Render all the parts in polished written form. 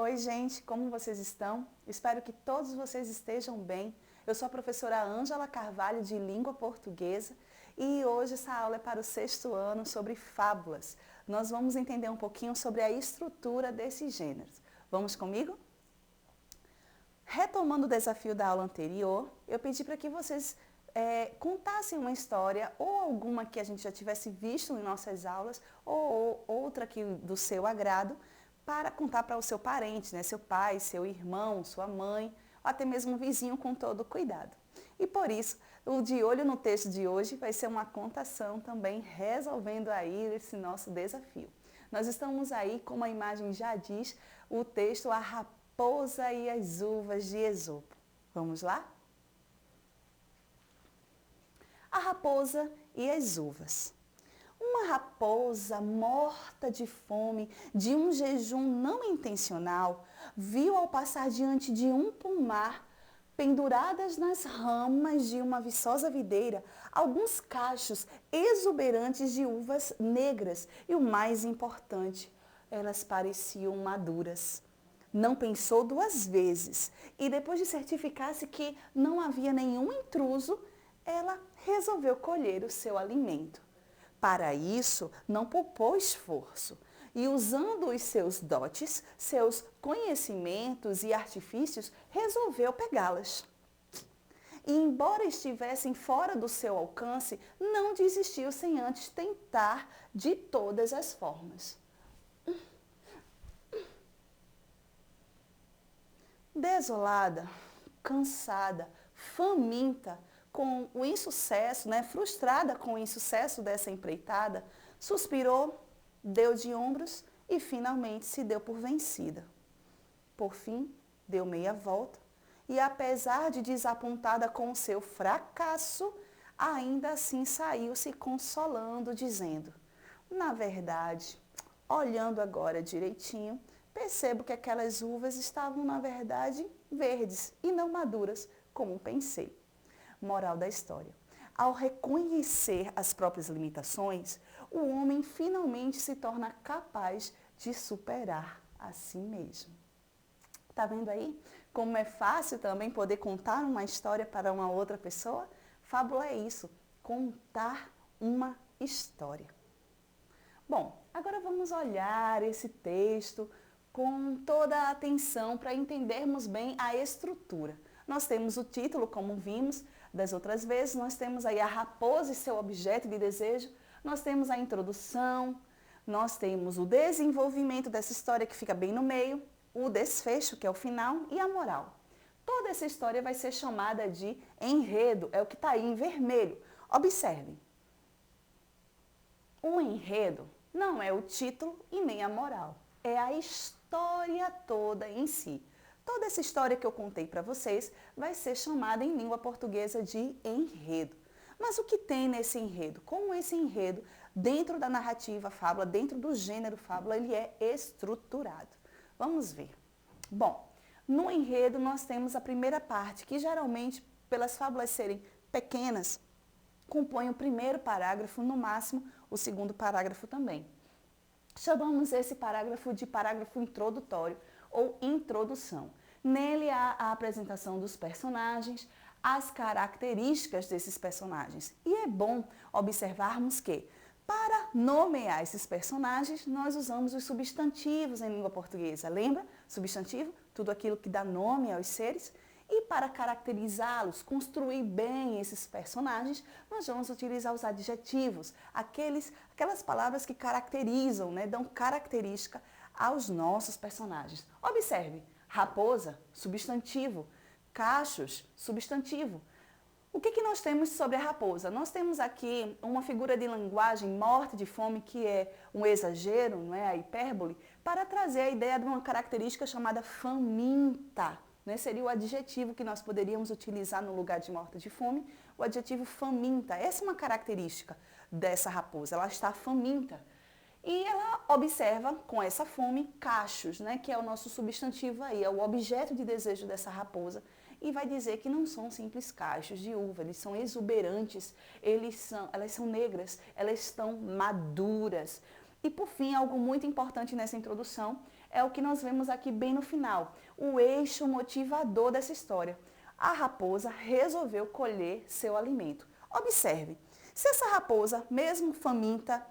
Oi, gente, como vocês estão? Espero que todos vocês estejam bem. Eu sou a professora Ângela Carvalho, de Língua Portuguesa, e hoje essa aula é para o 6º ano sobre fábulas. Nós vamos entender um pouquinho sobre a estrutura desses gêneros. Vamos comigo? Retomando o desafio da aula anterior, eu pedi para que vocês contassem uma história, ou alguma que a gente já tivesse visto em nossas aulas, ou outra que do seu agrado, para contar para o seu parente, né? Seu pai, seu irmão, sua mãe, ou até mesmo um vizinho, com todo cuidado. E por isso, o De Olho no Texto de hoje vai ser uma contação também, resolvendo aí esse nosso desafio. Nós estamos aí, como a imagem já diz, o texto A Raposa e as Uvas, de Esopo. Vamos lá? A Raposa e as Uvas. Uma raposa morta de fome, de um jejum não intencional, viu ao passar diante de um pomar, penduradas nas ramas de uma viçosa videira, alguns cachos exuberantes de uvas negras e, o mais importante, elas pareciam maduras. Não pensou 2 vezes e, depois de certificar-se que não havia nenhum intruso, ela resolveu colher o seu alimento. Para isso, não poupou esforço e, usando os seus dotes, seus conhecimentos e artifícios, resolveu pegá-las. E, embora estivessem fora do seu alcance, não desistiu sem antes tentar de todas as formas. Desolada, cansada, faminta, com o insucesso, frustrada com o insucesso dessa empreitada, suspirou, deu de ombros e finalmente se deu por vencida. Por fim, deu meia volta e, apesar de desapontada com o seu fracasso, ainda assim saiu se consolando, dizendo: na verdade, olhando agora direitinho, percebo que aquelas uvas estavam, na verdade, verdes e não maduras, como pensei. Moral da história: ao reconhecer as próprias limitações, o homem finalmente se torna capaz de superar a si mesmo. Tá vendo aí como é fácil também poder contar uma história para uma outra pessoa? Fábula é isso, contar uma história. Bom, agora vamos olhar esse texto com toda a atenção para entendermos bem a estrutura. Nós temos o título, como vimos das outras vezes, nós temos aí a raposa e seu objeto de desejo, nós temos a introdução, nós temos o desenvolvimento dessa história, que fica bem no meio, o desfecho, que é o final, e a moral. Toda essa história vai ser chamada de enredo, é o que está aí em vermelho. Observem. O enredo não é o título e nem a moral, é a história toda em si. Toda essa história que eu contei para vocês vai ser chamada em língua portuguesa de enredo. Mas o que tem nesse enredo? Como esse enredo, dentro da narrativa fábula, dentro do gênero fábula, ele é estruturado? Vamos ver. Bom, no enredo nós temos a primeira parte, que geralmente, pelas fábulas serem pequenas, compõe o primeiro parágrafo, no máximo o segundo parágrafo também. Chamamos esse parágrafo de parágrafo introdutório ou introdução. Nele há a apresentação dos personagens, as características desses personagens. E é bom observarmos que, para nomear esses personagens, nós usamos os substantivos em língua portuguesa. Lembra? Substantivo, tudo aquilo que dá nome aos seres. E para caracterizá-los, construir bem esses personagens, nós vamos utilizar os adjetivos, aquelas palavras que caracterizam, dão característica aos nossos personagens. Observe: raposa, substantivo; cachos, substantivo. O que nós temos sobre a raposa? Nós temos aqui uma figura de linguagem morta de fome, que é um exagero, a hipérbole, para trazer a ideia de uma característica chamada faminta. Seria o adjetivo que nós poderíamos utilizar no lugar de morta de fome, o adjetivo faminta. Essa é uma característica dessa raposa, ela está faminta. E ela observa, com essa fome, cachos, que é o nosso substantivo aí, é o objeto de desejo dessa raposa. E vai dizer que não são simples cachos de uva, eles são exuberantes, elas são negras, elas estão maduras. E por fim, algo muito importante nessa introdução é o que nós vemos aqui bem no final, o eixo motivador dessa história. A raposa resolveu colher seu alimento. Observe, se essa raposa, mesmo faminta,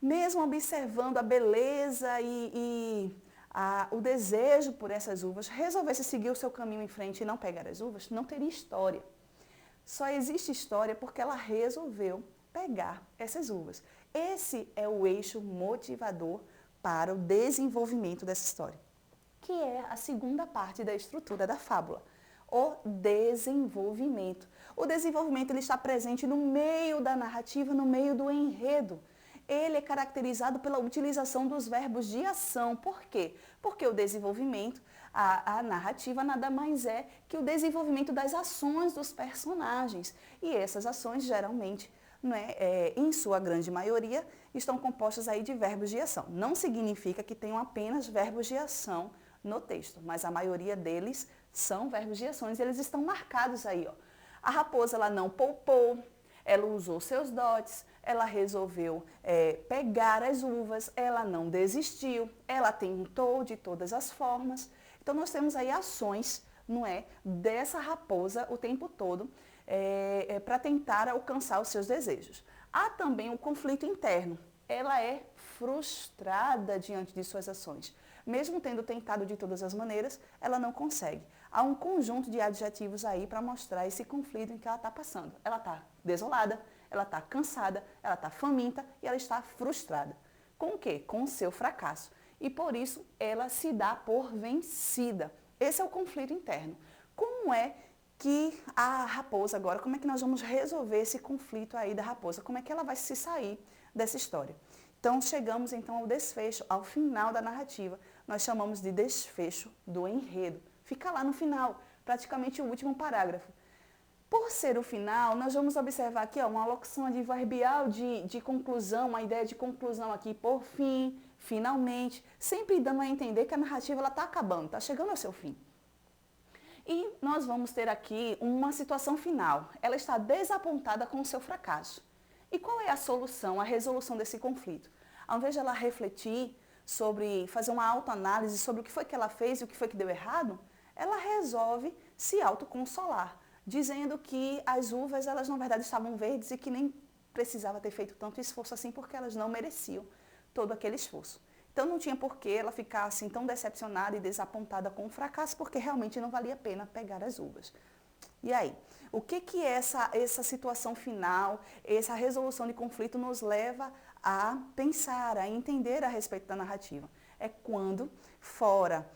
mesmo observando a beleza o desejo por essas uvas, resolvesse seguir o seu caminho em frente e não pegar as uvas, não teria história. Só existe história porque ela resolveu pegar essas uvas. Esse é o eixo motivador para o desenvolvimento dessa história, que é a segunda parte da estrutura da fábula, o desenvolvimento. O desenvolvimento ele está presente no meio da narrativa, no meio do enredo. Ele é caracterizado pela utilização dos verbos de ação. Por quê? Porque o desenvolvimento, a narrativa nada mais é que o desenvolvimento das ações dos personagens. E essas ações geralmente, em sua grande maioria, estão compostas aí de verbos de ação. Não significa que tenham apenas verbos de ação no texto, mas a maioria deles são verbos de ações e eles estão marcados aí. Ó. A raposa ela não poupou, ela usou seus dotes, ela resolveu pegar as uvas, ela não desistiu, ela tentou de todas as formas. Então nós temos aí ações, dessa raposa o tempo todo para tentar alcançar os seus desejos. Há também um conflito interno. Ela é frustrada diante de suas ações. Mesmo tendo tentado de todas as maneiras, ela não consegue. Há um conjunto de adjetivos aí para mostrar esse conflito em que ela está passando. Ela está desolada, ela está cansada, ela está faminta e ela está frustrada. Com o quê? Com o seu fracasso. E por isso ela se dá por vencida. Esse é o conflito interno. Como é que a raposa agora, como é que nós vamos resolver esse conflito aí da raposa? Como é que ela vai se sair dessa história? Então, chegamos então ao desfecho, ao final da narrativa. Nós chamamos de desfecho do enredo. Fica lá no final, praticamente o último parágrafo. Por ser o final, nós vamos observar aqui uma alocução adverbial de conclusão, uma ideia de conclusão aqui, por fim, finalmente, sempre dando a entender que a narrativa está acabando, está chegando ao seu fim. E nós vamos ter aqui uma situação final. Ela está desapontada com o seu fracasso. E qual é a solução, a resolução desse conflito? Ao invés de ela refletir sobre, fazer uma autoanálise sobre o que foi que ela fez e o que foi que deu errado, ela resolve se autoconsolar, dizendo que as uvas, elas na verdade estavam verdes e que nem precisava ter feito tanto esforço assim porque elas não mereciam todo aquele esforço. Então não tinha por que ela ficar assim tão decepcionada e desapontada com o fracasso, porque realmente não valia a pena pegar as uvas. E aí, o que essa situação final, essa resolução de conflito nos leva a pensar, a entender a respeito da narrativa? É quando, fora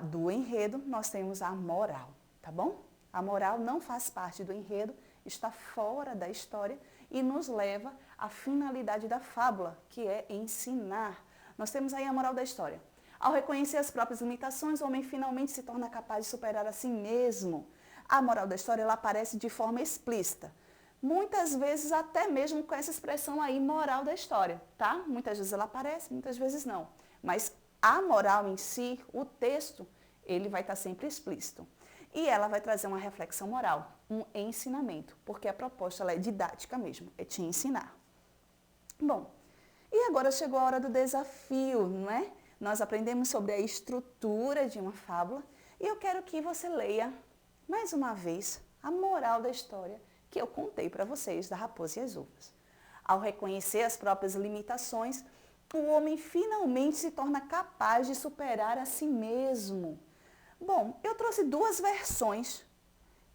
do enredo, nós temos a moral, tá bom? A moral não faz parte do enredo, está fora da história e nos leva à finalidade da fábula, que é ensinar. Nós temos aí a moral da história. Ao reconhecer as próprias limitações, o homem finalmente se torna capaz de superar a si mesmo. A moral da história ela aparece de forma explícita. Muitas vezes até mesmo com essa expressão aí, moral da história, tá? Muitas vezes ela aparece, muitas vezes não. Mas a moral em si, o texto, ele vai estar sempre explícito. E ela vai trazer uma reflexão moral, um ensinamento, porque a proposta ela é didática mesmo, é te ensinar. Bom, e agora chegou a hora do desafio, não é? Nós aprendemos sobre a estrutura de uma fábula e eu quero que você leia mais uma vez a moral da história que eu contei para vocês da Raposa e as Uvas. Ao reconhecer as próprias limitações, o homem finalmente se torna capaz de superar a si mesmo. Bom, eu trouxe duas versões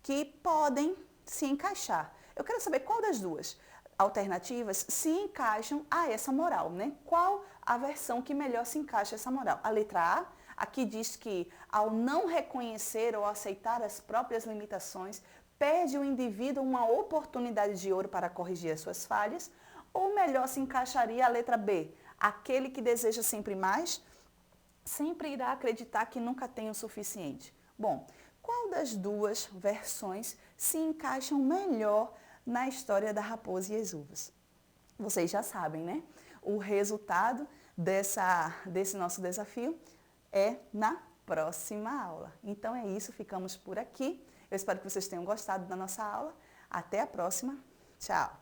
que podem se encaixar. Eu quero saber qual das duas alternativas se encaixam a essa moral, né? Qual a versão que melhor se encaixa a essa moral? A letra A, aqui diz que ao não reconhecer ou aceitar as próprias limitações, perde o indivíduo uma oportunidade de ouro para corrigir as suas falhas, ou melhor se encaixaria a letra B, aquele que deseja sempre mais, sempre irá acreditar que nunca tem o suficiente. Bom, qual das duas versões se encaixam melhor na história da Raposa e as Uvas? Vocês já sabem, né? O resultado desse nosso desafio é na próxima aula. Então é isso, ficamos por aqui. Eu espero que vocês tenham gostado da nossa aula. Até a próxima. Tchau!